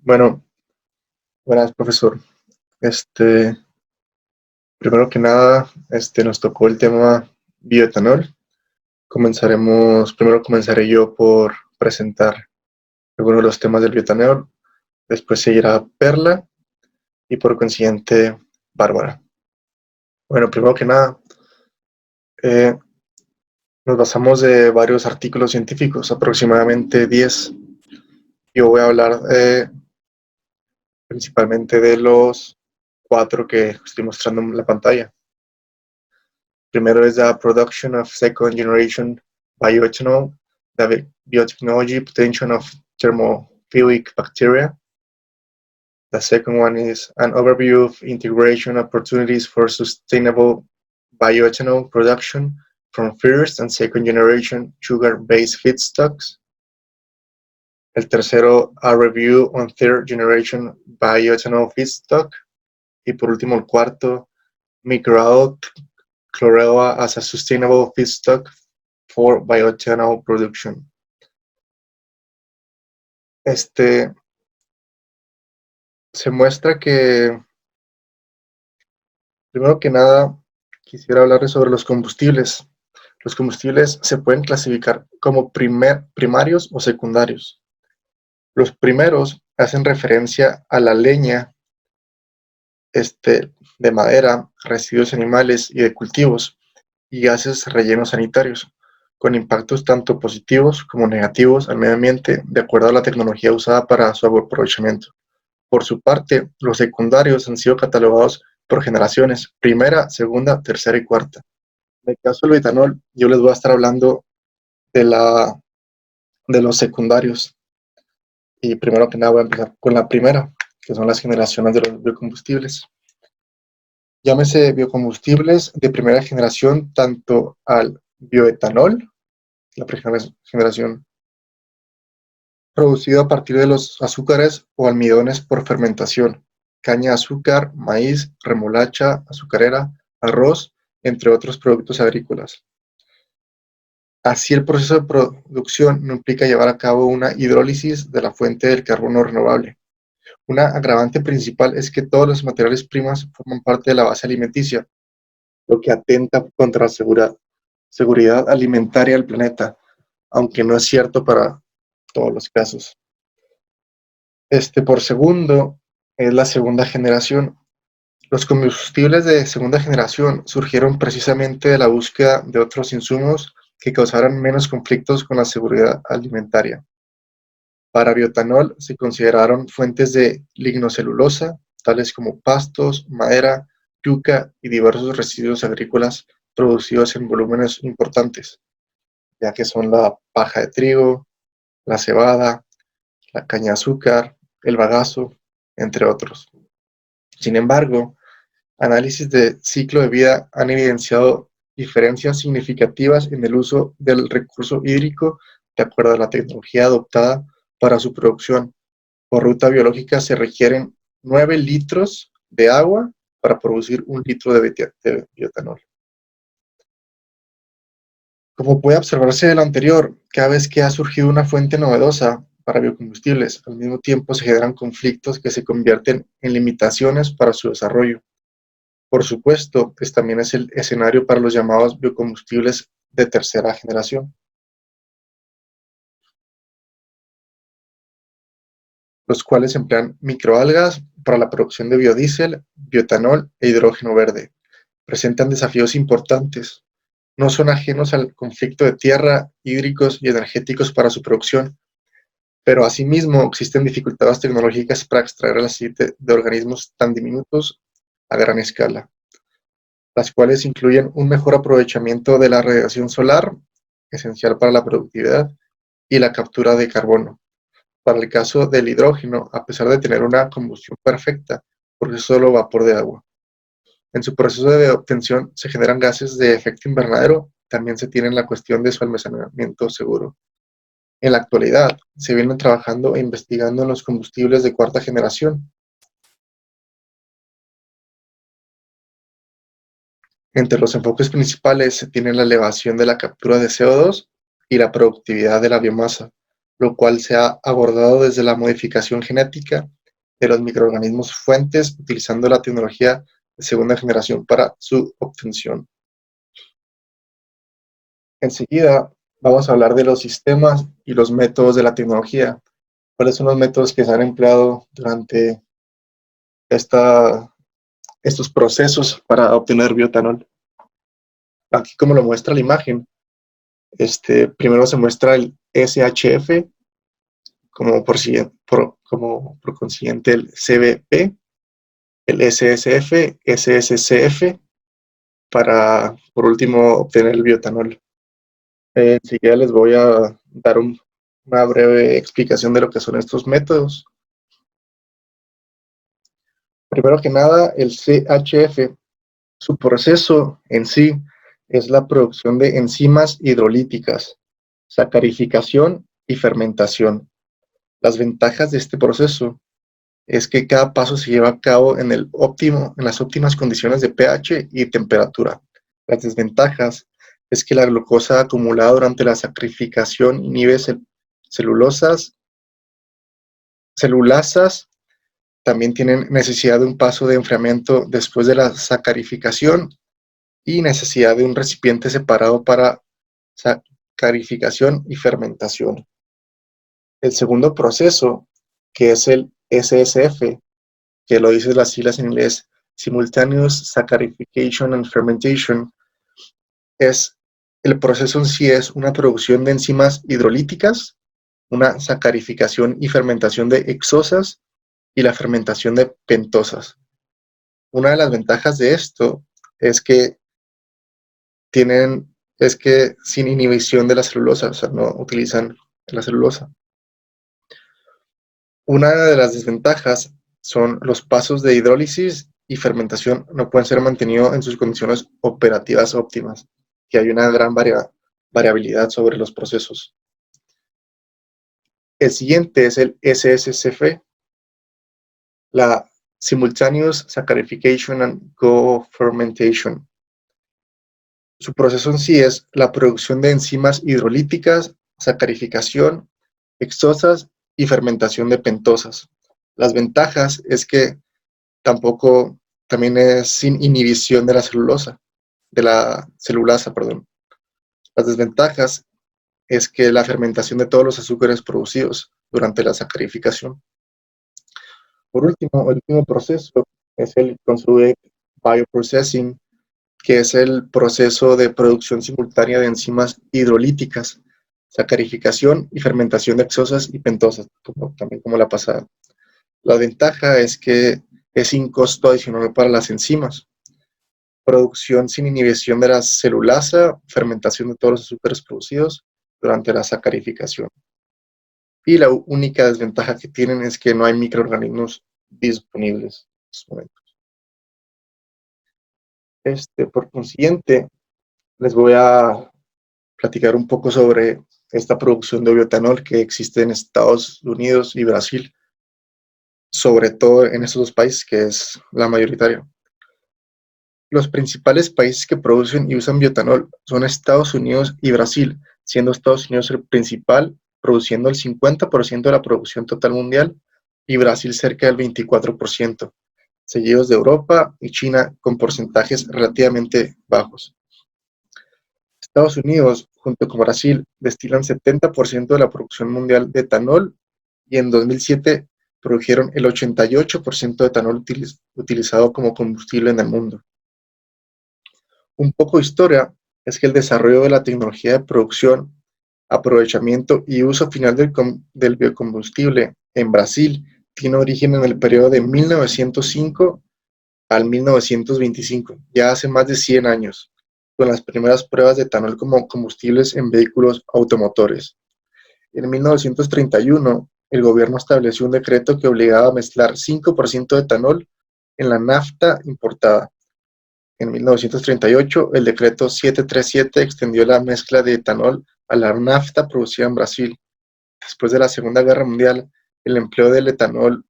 Bueno, buenas, profesor. Este, Primero que nada, nos tocó el tema bioetanol. Primero comenzaré yo por presentar algunos de los temas del bioetanol, después seguirá Perla y por consiguiente Bárbara. Bueno, primero que nada, eh, nos basamos de varios artículos científicos, aproximadamente 10. Yo voy a hablar principalmente de los 4 que estoy mostrando en la pantalla. Primero es the production of second generation bioethanol, the biotechnology potential of thermophilic bacteria. The second one is an overview of integration opportunities for sustainable bioethanol production from first and second generation sugar-based feedstocks. El tercero, a review on third generation bioethanol feedstock. Y por último, el cuarto, microalgae chlorella as a sustainable feedstock for bioethanol production. Se muestra que, primero que nada, quisiera hablarles sobre los combustibles. Los combustibles se pueden clasificar como primarios o secundarios. Los primeros hacen referencia a la leña, de madera, residuos animales y de cultivos, y gases rellenos sanitarios, con impactos tanto positivos como negativos al medio ambiente, de acuerdo a la tecnología usada para su aprovechamiento. Por su parte, los secundarios han sido catalogados por generaciones, primera, segunda, tercera y cuarta. En el caso del etanol, yo les voy a estar hablando de los secundarios. Y primero que nada voy a empezar con la primera, que son las generaciones de los biocombustibles. Llámese biocombustibles de primera generación tanto al bioetanol, la primera generación, producido a partir de los azúcares o almidones por fermentación, caña de azúcar, maíz, remolacha, azucarera, arroz, entre otros productos agrícolas. Así, el proceso de producción no implica llevar a cabo una hidrólisis de la fuente del carbono renovable. Una agravante principal es que todos los materiales primas forman parte de la base alimenticia, lo que atenta contra la seguridad alimentaria del planeta, aunque no es cierto para todos los casos. Por segundo, es la segunda generación. Los combustibles de segunda generación surgieron precisamente de la búsqueda de otros insumos que causaran menos conflictos con la seguridad alimentaria. Para bioetanol se consideraron fuentes de lignocelulosa, tales como pastos, madera, yuca y diversos residuos agrícolas producidos en volúmenes importantes, ya que son la paja de trigo, la cebada, la caña de azúcar, el bagazo, entre otros. Sin embargo, análisis de ciclo de vida han evidenciado diferencias significativas en el uso del recurso hídrico de acuerdo a la tecnología adoptada para su producción. Por ruta biológica se requieren 9 litros de agua para producir 1 litro de bioetanol. Como puede observarse de lo anterior, cada vez que ha surgido una fuente novedosa para biocombustibles, al mismo tiempo se generan conflictos que se convierten en limitaciones para su desarrollo. Por supuesto, también es el escenario para los llamados biocombustibles de tercera generación, los cuales emplean microalgas para la producción de biodiesel, bioetanol e hidrógeno verde. Presentan desafíos importantes. No son ajenos al conflicto de tierra, hídricos y energéticos para su producción, pero asimismo existen dificultades tecnológicas para extraer el aceite de organismos tan diminutos a gran escala, las cuales incluyen un mejor aprovechamiento de la radiación solar, esencial para la productividad, y la captura de carbono. Para el caso del hidrógeno, a pesar de tener una combustión perfecta, porque es solo vapor de agua, en su proceso de obtención se generan gases de efecto invernadero, también se tiene la cuestión de su almacenamiento seguro. En la actualidad, se viene trabajando e investigando en los combustibles de cuarta generación. Entre los enfoques principales se tiene la elevación de la captura de CO2 y la productividad de la biomasa, lo cual se ha abordado desde la modificación genética de los microorganismos fuentes utilizando la tecnología de segunda generación para su obtención. Enseguida vamos a hablar de los sistemas y los métodos de la tecnología. ¿Cuáles son los métodos que se han empleado durante estos procesos para obtener bioetanol? Aquí, como lo muestra la imagen, primero se muestra el SHF, como por consiguiente el CBP, el SSF, SSCF, para por último obtener el bioetanol. Enseguida les voy a dar una breve explicación de lo que son estos métodos. Primero que nada, el CHF, su proceso en sí es la producción de enzimas hidrolíticas, sacarificación y fermentación. Las ventajas de este proceso es que cada paso se lleva a cabo en las óptimas condiciones de pH y temperatura. Las desventajas es que la glucosa acumulada durante la sacarificación inhibe celulasas, también tienen necesidad de un paso de enfriamiento después de la sacarificación y necesidad de un recipiente separado para sacarificación y fermentación. El segundo proceso, que es el SSF, que lo dice las siglas en inglés, Simultaneous Saccharification and Fermentation, el proceso en sí es una producción de enzimas hidrolíticas, una sacarificación y fermentación de hexosas y la fermentación de pentosas. Una de las ventajas de esto es que sin inhibición de la celulosa, o sea, no utilizan la celulosa. Una de las desventajas son los pasos de hidrólisis y fermentación no pueden ser mantenidos en sus condiciones operativas óptimas, que hay una gran variabilidad sobre los procesos. El siguiente es el SSCF, la Simultaneous Saccharification and Co-Fermentation. Su proceso en sí es la producción de enzimas hidrolíticas, sacarificación, hexosas y fermentación de pentosas. Las ventajas es que también es sin inhibición de la celulasa. Las desventajas es que la fermentación de todos los azúcares producidos durante la sacarificación. Por último, el último proceso es el Conjugate Bioprocessing, que es el proceso de producción simultánea de enzimas hidrolíticas, sacarificación y fermentación de hexosas y pentosas, también como la pasada. La ventaja es que es sin costo adicional para las enzimas, producción sin inhibición de la celulasa, fermentación de todos los azúcares producidos durante la sacarificación. Y la única desventaja que tienen es que no hay microorganismos disponibles en estos momentos. Por consiguiente, les voy a platicar un poco sobre esta producción de bioetanol que existe en Estados Unidos y Brasil, sobre todo en estos dos países, que es la mayoritaria. Los principales países que producen y usan bioetanol son Estados Unidos y Brasil, siendo Estados Unidos el principal, produciendo el 50% de la producción total mundial, y Brasil cerca del 24%, seguidos de Europa y China con porcentajes relativamente bajos. Estados Unidos, junto con Brasil, destilan 70% de la producción mundial de etanol y en 2007 produjeron el 88% de etanol utilizado como combustible en el mundo. Un poco de historia es que el desarrollo de la tecnología de producción, aprovechamiento y uso final del biocombustible en Brasil tiene origen en el periodo de 1905 al 1925, ya hace más de 100 años, con las primeras pruebas de etanol como combustibles en vehículos automotores. En 1931, el gobierno estableció un decreto que obligaba a mezclar 5% de etanol en la nafta importada. En 1938, el decreto 737 extendió la mezcla de etanol a la nafta producida en Brasil. Después de la Segunda Guerra Mundial, el empleo del etanol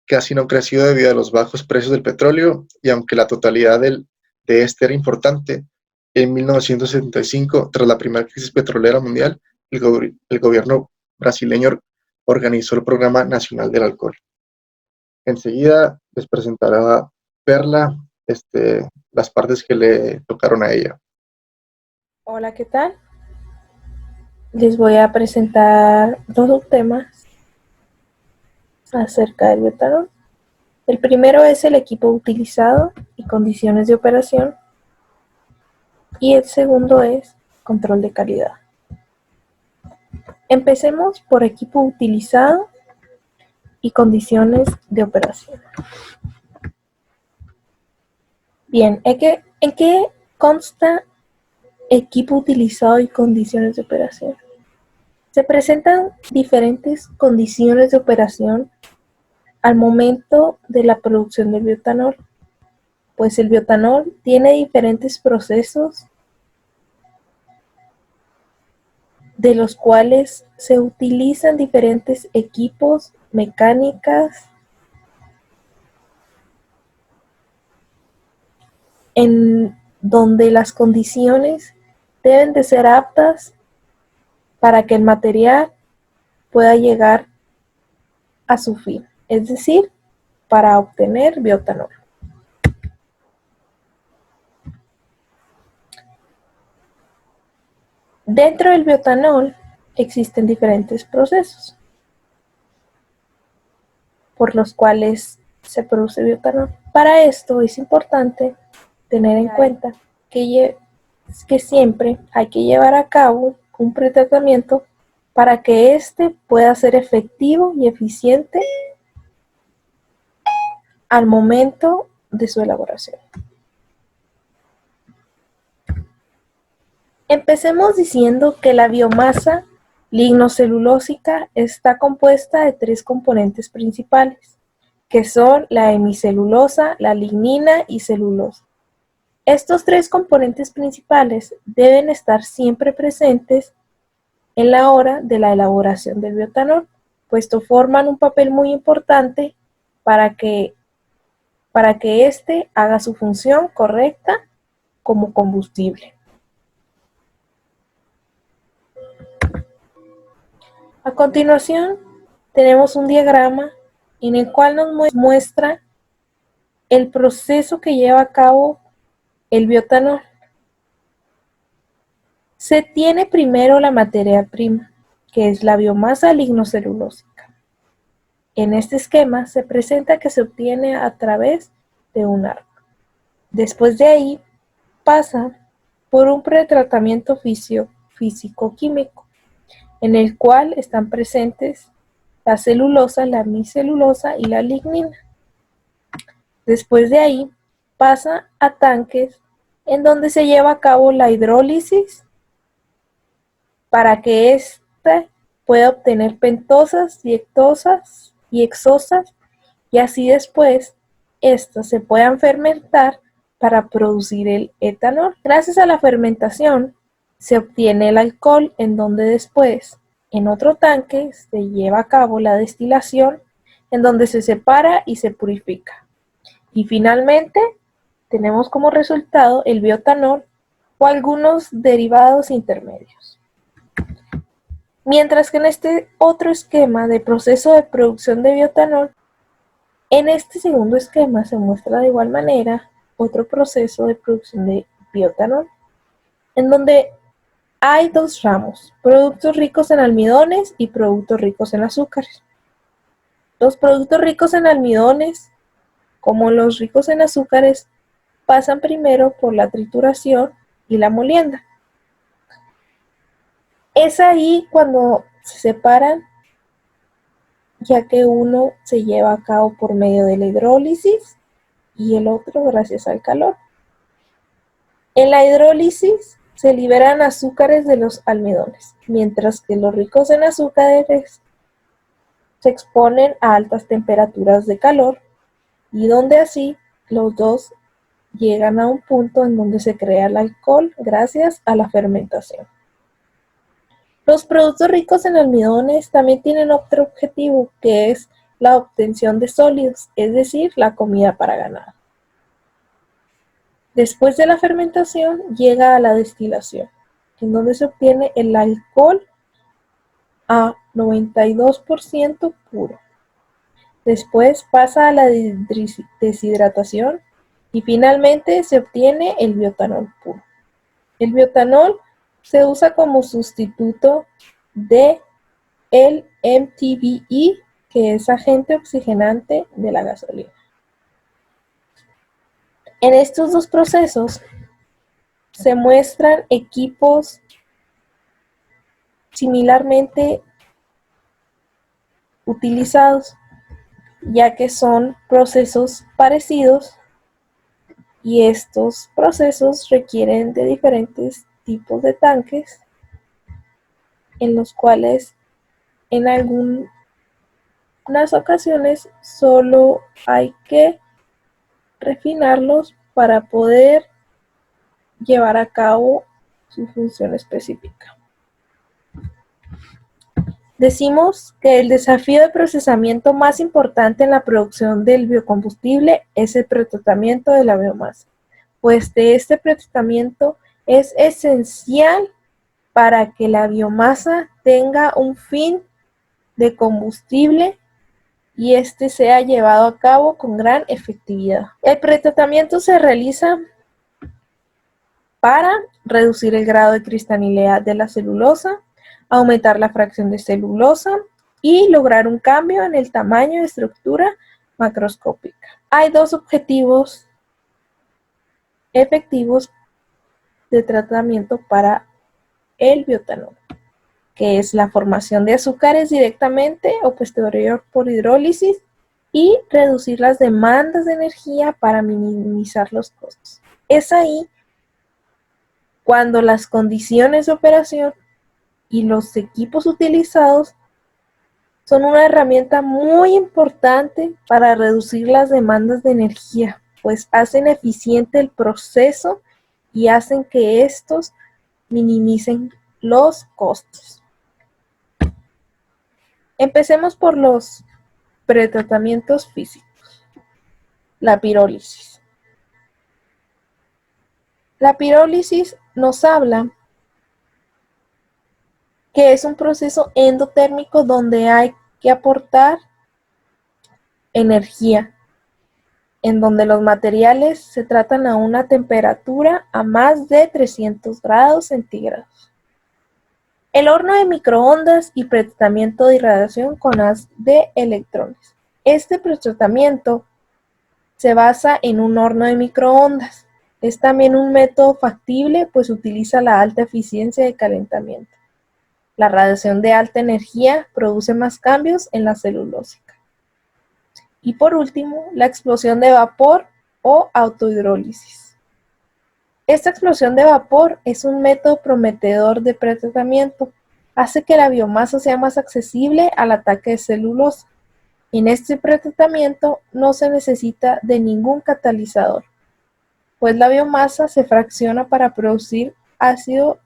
casi no creció debido a los bajos precios del petróleo y aunque la totalidad de este era importante, en 1975, tras la primera crisis petrolera mundial, el gobierno brasileño organizó el Programa Nacional del Alcohol. Enseguida les presentará Perla las partes que le tocaron a ella. Hola, ¿qué tal? Les voy a presentar dos temas acerca del bioetanol. El primero es el equipo utilizado y condiciones de operación. Y el segundo es control de calidad. Empecemos por equipo utilizado y condiciones de operación. Bien, ¿en qué consta equipo utilizado y condiciones de operación? Se presentan diferentes condiciones de operación al momento de la producción del bioetanol, pues el bioetanol tiene diferentes procesos de los cuales se utilizan diferentes equipos, mecánicas, en donde las condiciones deben de ser aptas para que el material pueda llegar a su fin, es decir, para obtener bioetanol. Dentro del bioetanol existen diferentes procesos por los cuales se produce bioetanol. Para esto es importante tener en cuenta que siempre hay que llevar a cabo un pretratamiento para que éste pueda ser efectivo y eficiente al momento de su elaboración. Empecemos diciendo que la biomasa lignocelulósica está compuesta de tres componentes principales, que son la hemicelulosa, la lignina y celulosa. Estos tres componentes principales deben estar siempre presentes en la hora de la elaboración del bioetanol, puesto forman un papel muy importante para que éste haga su función correcta como combustible. A continuación, tenemos un diagrama en el cual nos muestra el proceso que lleva a cabo el bioetanol. Se tiene primero la materia prima, que es la biomasa lignocelulósica. En este esquema se presenta que se obtiene a través de un arco. Después de ahí pasa por un pretratamiento físico-químico, en el cual están presentes la celulosa, la hemicelulosa y la lignina. Después de ahí pasa a tanques en donde se lleva a cabo la hidrólisis para que éste pueda obtener pentosas, diectosas y hexosas, y así después estas se puedan fermentar para producir el etanol. Gracias a la fermentación se obtiene el alcohol, en donde después en otro tanque se lleva a cabo la destilación, en donde se separa y se purifica. Y finalmente tenemos como resultado el bioetanol o algunos derivados intermedios. Mientras que en este otro esquema de proceso de producción de bioetanol, en este segundo esquema se muestra de igual manera otro proceso de producción de bioetanol, en donde hay dos ramos, productos ricos en almidones y productos ricos en azúcares. Los productos ricos en almidones, como los ricos en azúcares, pasan primero por la trituración y la molienda. Es ahí cuando se separan, ya que uno se lleva a cabo por medio de la hidrólisis y el otro gracias al calor. En la hidrólisis se liberan azúcares de los almidones, mientras que los ricos en azúcares se exponen a altas temperaturas de calor, y donde así los dos llegan a un punto en donde se crea el alcohol gracias a la fermentación. Los productos ricos en almidones también tienen otro objetivo, que es la obtención de sólidos, es decir, la comida para ganado. Después de la fermentación llega a la destilación, en donde se obtiene el alcohol a 92% puro. Después pasa a la deshidratación y finalmente se obtiene el biotanol puro. El biotanol se usa como sustituto de el MTBE, que es agente oxigenante de la gasolina. En estos dos procesos se muestran equipos similarmente utilizados, ya que son procesos parecidos y estos procesos requieren de diferentes tipos de tanques en los cuales en algunas ocasiones solo hay que refinarlos para poder llevar a cabo su función específica. Decimos que el desafío de procesamiento más importante en la producción del biocombustible es el pretratamiento de la biomasa, pues de este pretratamiento es esencial para que la biomasa tenga un fin de combustible y este sea llevado a cabo con gran efectividad. El pretratamiento se realiza para reducir el grado de cristalicidad de la celulosa, aumentar la fracción de celulosa y lograr un cambio en el tamaño y estructura macroscópica. Hay dos objetivos efectivos de tratamiento para el biotanol, que es la formación de azúcares directamente o posterior por hidrólisis y reducir las demandas de energía para minimizar los costos. Es ahí cuando las condiciones de operación y los equipos utilizados son una herramienta muy importante para reducir las demandas de energía, pues hacen eficiente el proceso y hacen que estos minimicen los costos. Empecemos por los pretratamientos físicos. La pirólisis. La pirólisis nos habla que es un proceso endotérmico donde hay que aportar energía, en donde los materiales se tratan a una temperatura a más de 300 grados centígrados. El horno de microondas y pretratamiento de irradiación con haz de electrones. Este pretratamiento se basa en un horno de microondas. Es también un método factible, pues utiliza la alta eficiencia de calentamiento. La radiación de alta energía produce más cambios en la celulósica. Y por último, la explosión de vapor o autohidrólisis. Esta explosión de vapor es un método prometedor de pretratamiento. Hace que la biomasa sea más accesible al ataque de celulosa. En este pretratamiento no se necesita de ningún catalizador, pues la biomasa se fracciona para producir ácidos,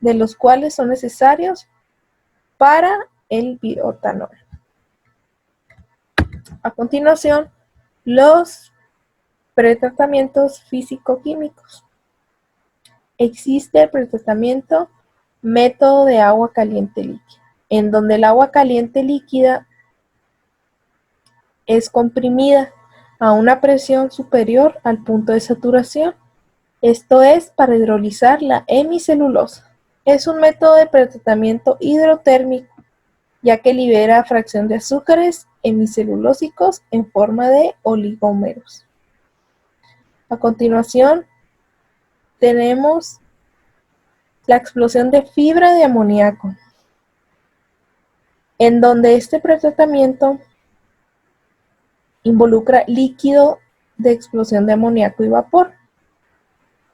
de los cuales son necesarios para el biotanol. A continuación, los pretratamientos físico-químicos. Existe el pretratamiento método de agua caliente líquida, en donde el agua caliente líquida es comprimida a una presión superior al punto de saturación. Esto es para hidrolizar la hemicelulosa. Es un método de pretratamiento hidrotérmico, ya que libera fracción de azúcares hemicelulósicos en forma de oligómeros. A continuación, tenemos la explosión de fibra de amoníaco, en donde este pretratamiento involucra líquido de explosión de amoníaco y vapor.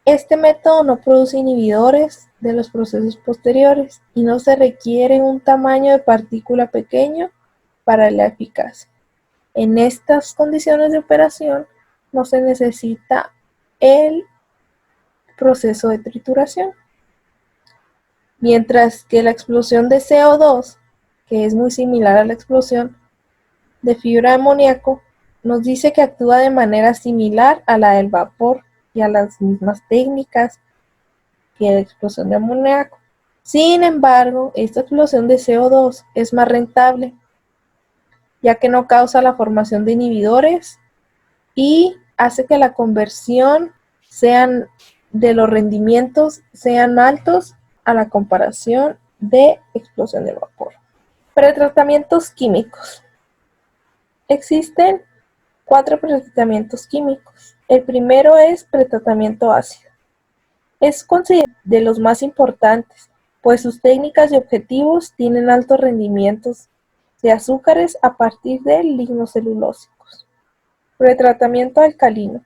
Este método no produce inhibidores de los procesos posteriores y no se requiere un tamaño de partícula pequeño para la eficacia. En estas condiciones de operación no se necesita el proceso de trituración. Mientras que la explosión de CO2, que es muy similar a la explosión de fibra de amoníaco, nos dice que actúa de manera similar a la del vapor y a las mismas técnicas que la explosión de amoníaco. Sin embargo, esta explosión de CO2 es más rentable, ya que no causa la formación de inhibidores y hace que la conversión de los rendimientos sean altos a la comparación de explosión de vapor. Pretratamientos químicos. Existen 4 pretratamientos químicos. El primero es pretratamiento ácido. Es considerado de los más importantes, pues sus técnicas y objetivos tienen altos rendimientos de azúcares a partir de lignocelulósicos. Pretratamiento alcalino.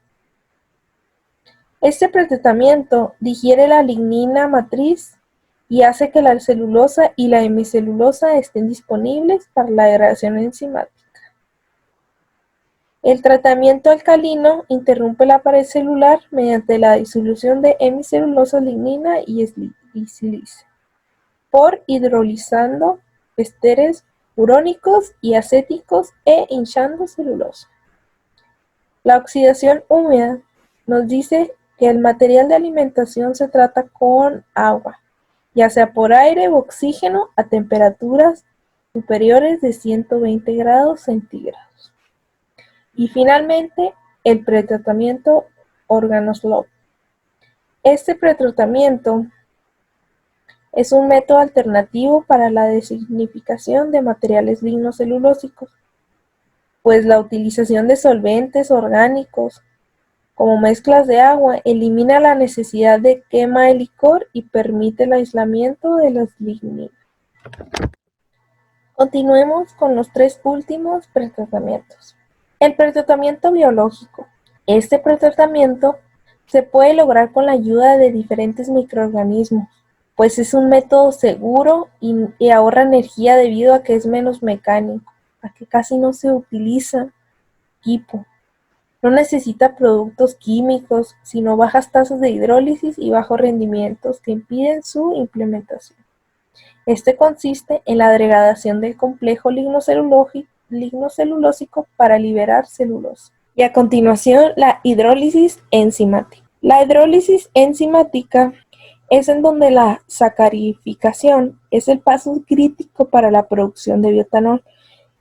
Este pretratamiento digiere la lignina matriz y hace que la celulosa y la hemicelulosa estén disponibles para la degradación enzimática. El tratamiento alcalino interrumpe la pared celular mediante la disolución de hemicelulosa, lignina y silicio por hidrolizando esteres urónicos y acéticos e hinchando celulosa. La oxidación húmeda nos dice que el material de alimentación se trata con agua, ya sea por aire u oxígeno a temperaturas superiores de 120 grados centígrados. Y finalmente, el pretratamiento organoslop. Este pretratamiento es un método alternativo para la designificación de materiales lignocelulósicos, pues la utilización de solventes orgánicos como mezclas de agua elimina la necesidad de quema de licor y permite el aislamiento de las ligninas. Continuemos con los 3 últimos pretratamientos. El pretratamiento biológico. Este pretratamiento se puede lograr con la ayuda de diferentes microorganismos, pues es un método seguro y ahorra energía debido a que es menos mecánico, a que casi no se utiliza equipo. No necesita productos químicos, sino bajas tasas de hidrólisis y bajos rendimientos que impiden su implementación. Este consiste en la degradación del complejo lignocelulósico para liberar celulosa. Y a continuación, la hidrólisis enzimática. La hidrólisis enzimática es en donde la sacarificación es el paso crítico para la producción de bioetanol.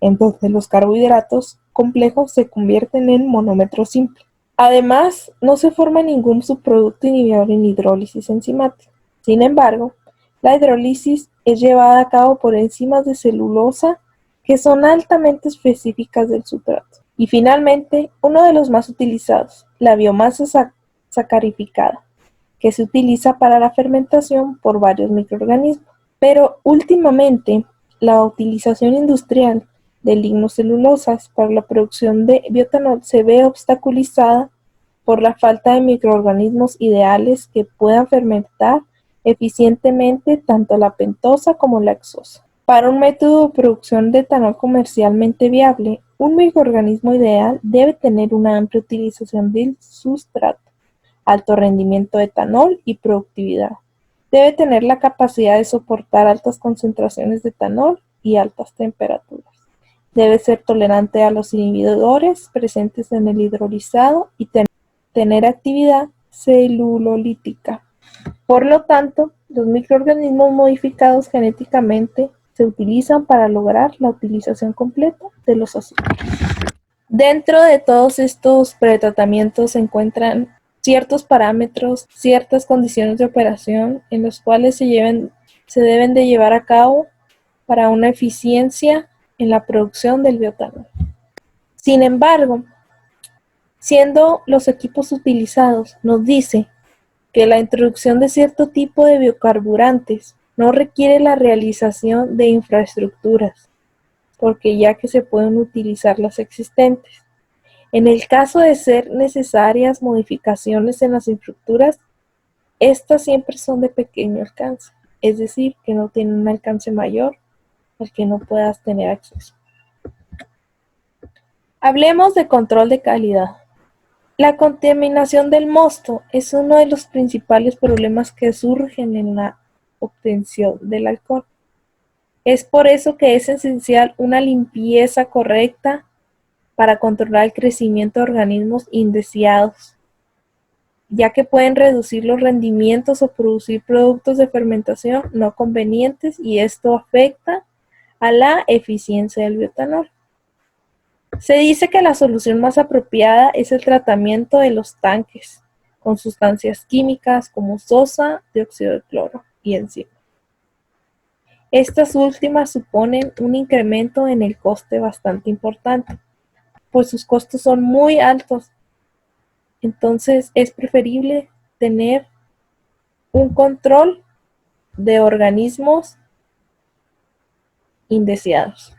Entonces los carbohidratos complejos se convierten en monómetro simple. Además, no se forma ningún subproducto inhibidor en hidrólisis enzimática. Sin embargo, la hidrólisis es llevada a cabo por enzimas de celulosa que son altamente específicas del sustrato. Y finalmente, uno de los más utilizados, la biomasa sacarificada, que se utiliza para la fermentación por varios microorganismos. Pero últimamente, la utilización industrial de lignocelulosas para la producción de bioetanol se ve obstaculizada por la falta de microorganismos ideales que puedan fermentar eficientemente tanto la pentosa como la hexosa. Para un método de producción de etanol comercialmente viable, un microorganismo ideal debe tener una amplia utilización del sustrato, alto rendimiento de etanol y productividad. Debe tener la capacidad de soportar altas concentraciones de etanol y altas temperaturas. Debe ser tolerante a los inhibidores presentes en el hidrolizado y tener actividad celulolítica. Por lo tanto, los microorganismos modificados genéticamente se utilizan para lograr la utilización completa de los azúcares. Dentro de todos estos pretratamientos se encuentran ciertos parámetros, ciertas condiciones de operación en los cuales se deben de llevar a cabo para una eficiencia en la producción del bioetanol. Sin embargo, siendo los equipos utilizados, nos dice que la introducción de cierto tipo de biocarburantes no requiere la realización de infraestructuras, porque ya que se pueden utilizar las existentes. En el caso de ser necesarias modificaciones en las estructuras, estas siempre son de pequeño alcance, es decir, que no tienen un alcance mayor al que no puedas tener acceso. Hablemos de control de calidad. La contaminación del mosto es uno de los principales problemas que surgen en la obtención del alcohol. Es por eso que es esencial una limpieza correcta para controlar el crecimiento de organismos indeseados. ya que pueden reducir los rendimientos o producir productos de fermentación no convenientes y esto afecta a la eficiencia del bioetanol. Se dice que la solución más apropiada es el tratamiento de los tanques con sustancias químicas como sosa, dióxido de cloro y enzimas. Estas últimas suponen un incremento en el coste bastante importante, pues sus costos son muy altos. Entonces es preferible tener un control de organismos indeseados.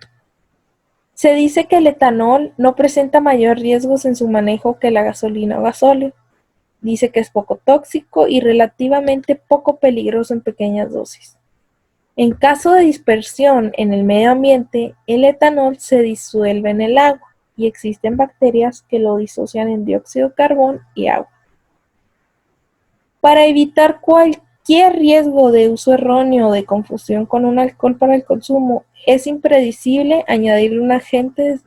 Se dice que el etanol no presenta mayor riesgos en su manejo que la gasolina o gasóleo. Dice que es poco tóxico y relativamente poco peligroso en pequeñas dosis. En caso de dispersión en el medio ambiente, el etanol se disuelve en el agua y existen bacterias que lo disocian en dióxido de carbono y agua. Para evitar cualquier riesgo de uso erróneo o de confusión con un alcohol para el consumo, es impredecible añadirle un agente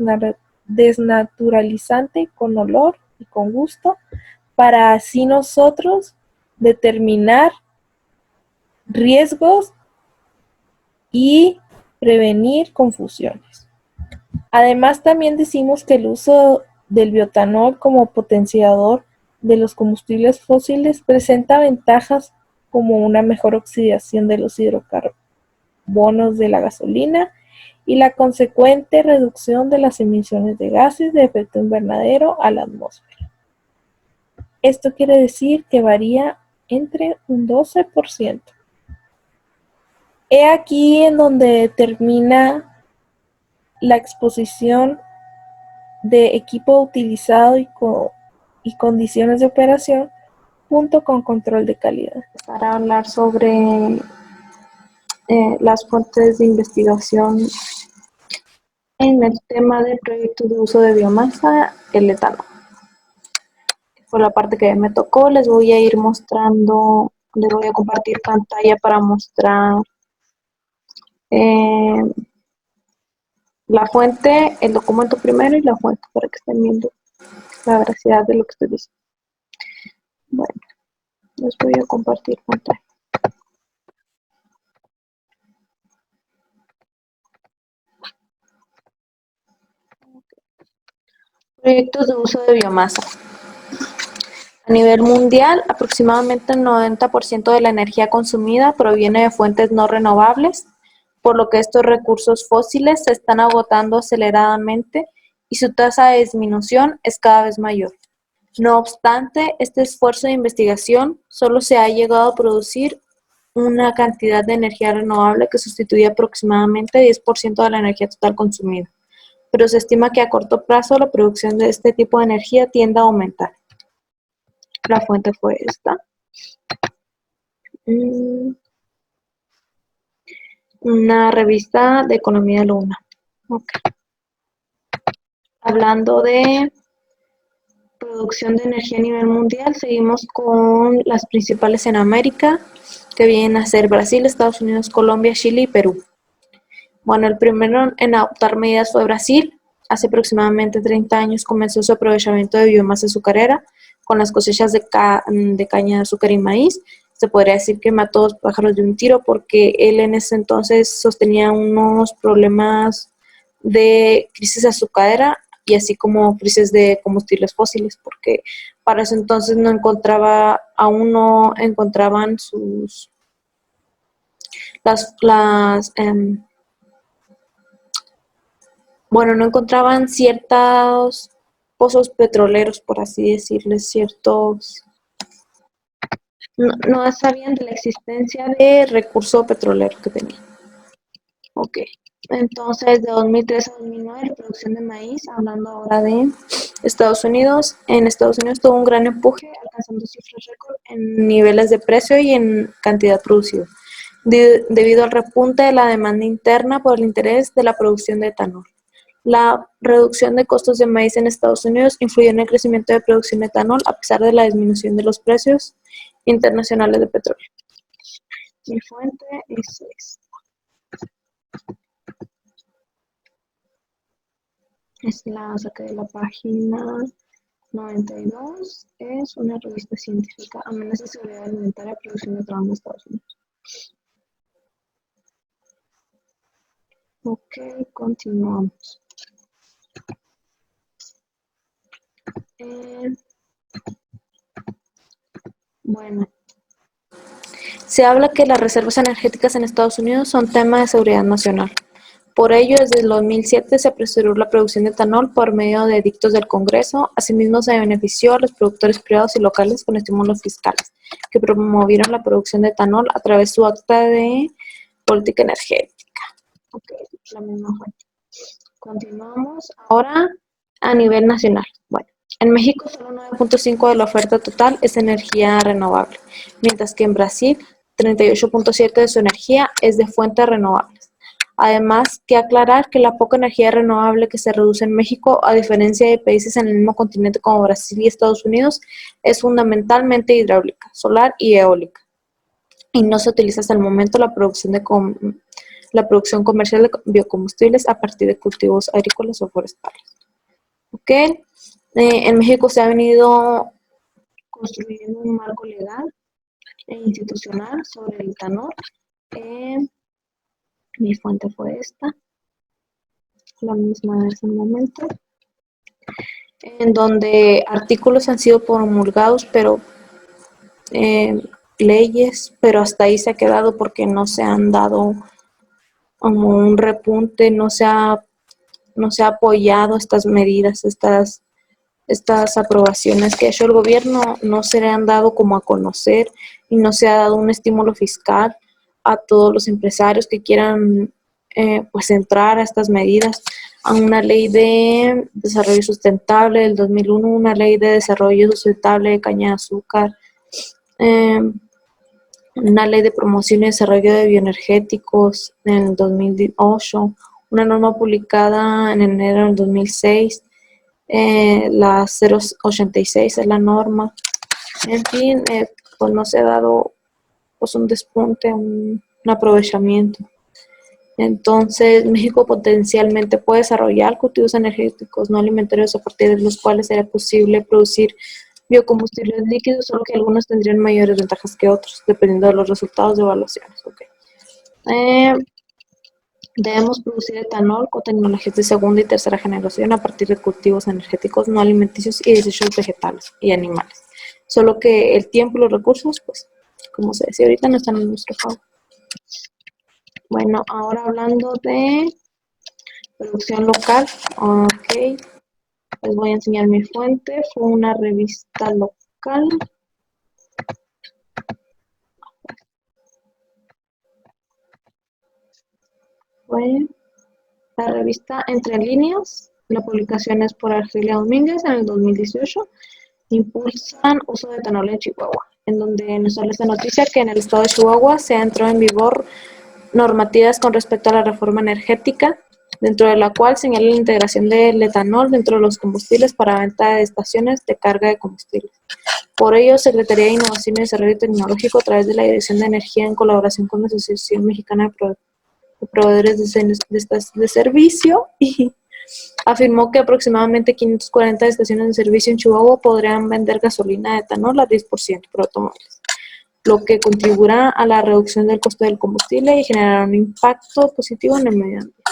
desnaturalizante con olor y con gusto para así nosotros determinar riesgos y prevenir confusiones. Además, también decimos que el uso del bioetanol como potenciador de los combustibles fósiles presenta ventajas como una mejor oxidación de los hidrocarbonos de la gasolina y la consecuente reducción de las emisiones de gases de efecto invernadero a la atmósfera. Esto quiere decir que varía entre un 12%. He aquí en donde termina la exposición de equipo utilizado y condiciones de operación junto con control de calidad. Para hablar sobre las fuentes de investigación en el tema del proyecto de uso de biomasa, el etanol. Por la parte que me tocó, les voy a ir mostrando, les voy a compartir pantalla para mostrar la fuente, el documento primero y la fuente para que estén viendo la veracidad de lo que estoy diciendo. Bueno, les voy a compartir pantalla. Proyectos de uso de biomasa. A nivel mundial, aproximadamente el 90% de la energía consumida proviene de fuentes no renovables, por lo que estos recursos fósiles se están agotando aceleradamente y su tasa de disminución es cada vez mayor. No obstante, este esfuerzo de investigación solo se ha llegado a producir una cantidad de energía renovable que sustituye aproximadamente 10% de la energía total consumida, pero se estima que a corto plazo la producción de este tipo de energía tiende a aumentar. La fuente fue esta. Una revista de economía de la UNAM. Okay. Hablando de producción de energía a nivel mundial, seguimos con las principales en América, que vienen a ser Brasil, Estados Unidos, Colombia, Chile y Perú. Bueno, el primero en adoptar medidas fue Brasil. Hace aproximadamente 30 años comenzó su aprovechamiento de biomasa azucarera con las cosechas de caña de azúcar y maíz. Se podría decir que mató dos pájaros de un tiro porque él en ese entonces sostenía unos problemas de crisis azucarera y así como crisis de combustibles fósiles, porque para ese entonces aún no encontraban no encontraban ciertos pozos petroleros, por así decirles, no sabían de la existencia de recurso petrolero que tenían. Ok, entonces de 2003 a 2009 la producción de maíz, hablando ahora de Estados Unidos, en Estados Unidos tuvo un gran empuje, alcanzando cifras récord en niveles de precio y en cantidad producida, debido al repunte de la demanda interna por el interés de la producción de etanol. La reducción de costos de maíz en Estados Unidos influyó en el crecimiento de producción de etanol a pesar de la disminución de los precios internacionales de petróleo. Mi fuente es esta. La saqué de la página 92 es una revista científica, amenaza seguridad alimentaria, producción de trabajo en Estados Unidos. Ok, continuamos. Bueno, se habla que las reservas energéticas en Estados Unidos son tema de seguridad nacional. Por ello, desde el 2007 se apresuró la producción de etanol por medio de edictos del Congreso. Asimismo, se benefició a los productores privados y locales con estímulos fiscales, que promovieron la producción de etanol a través de su acta de política energética. Ok, la misma fuente. Continuamos ahora a nivel nacional. Bueno, en México solo 9.5% de la oferta total es energía renovable, mientras que en Brasil 38.7% de su energía es de fuentes renovables. Además, que aclarar que la poca energía renovable que se reduce en México, a diferencia de países en el mismo continente como Brasil y Estados Unidos, es fundamentalmente hidráulica, solar y eólica, y no se utiliza hasta el momento la producción comercial de biocombustibles a partir de cultivos agrícolas o forestales. Okay. En México se ha venido construyendo un marco legal e institucional sobre el etanol. Mi fuente fue esta, la misma de ese momento, en donde artículos han sido promulgados, pero leyes, pero hasta ahí se ha quedado porque no se han dado como un repunte, no se ha apoyado estas medidas, estas aprobaciones que ha hecho el gobierno, no se le han dado como a conocer y no se ha dado un estímulo fiscal a todos los empresarios que quieran pues entrar a estas medidas, a una ley de desarrollo sustentable del 2001, una ley de desarrollo sustentable de caña de azúcar, una ley de promoción y desarrollo de bioenergéticos en el 2008, una norma publicada en enero del 2006, la 086 es la norma. En fin, pues no se ha dado pues un despunte, un aprovechamiento. Entonces, México potencialmente puede desarrollar cultivos energéticos no alimentarios a partir de los cuales sería posible producir biocombustibles líquidos, solo que algunos tendrían mayores ventajas que otros, dependiendo de los resultados de evaluaciones. Okay. Debemos producir etanol con tecnologías de segunda y tercera generación a partir de cultivos energéticos no alimenticios y desechos vegetales y animales. Solo que el tiempo y los recursos, pues, como se decía ahorita, no están en nuestro favor. Bueno, ahora hablando de producción local, ok, les voy a enseñar mi fuente. Fue una revista local. Fue la revista Entre Líneas. La publicación es por Argelia Domínguez en el 2018. Impulsan uso de etanol en Chihuahua, en donde nos sale esta noticia que en el estado de Chihuahua se ha entrado en vigor normativas con respecto a la reforma energética, dentro de la cual señala la integración del etanol dentro de los combustibles para venta de estaciones de carga de combustibles. Por ello, Secretaría de Innovación y Desarrollo Tecnológico, a través de la Dirección de Energía, en colaboración con la Asociación Mexicana de Proveedores de Servicio, y afirmó que aproximadamente 540 estaciones de servicio en Chihuahua podrían vender gasolina de etanol a 10% por automóviles, lo que contribuirá a la reducción del costo del combustible y generará un impacto positivo en el medio ambiente.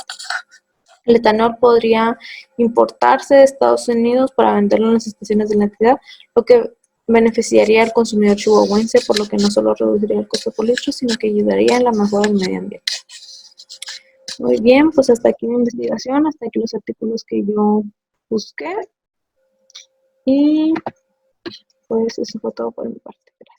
El etanol podría importarse de Estados Unidos para venderlo en las estaciones de la entidad, lo que beneficiaría al consumidor chihuahuense, por lo que no solo reduciría el costo por litro, sino que ayudaría en la mejora del medio ambiente. Muy bien, pues hasta aquí mi investigación, hasta aquí los artículos que yo busqué. Y pues eso fue todo por mi parte. Gracias.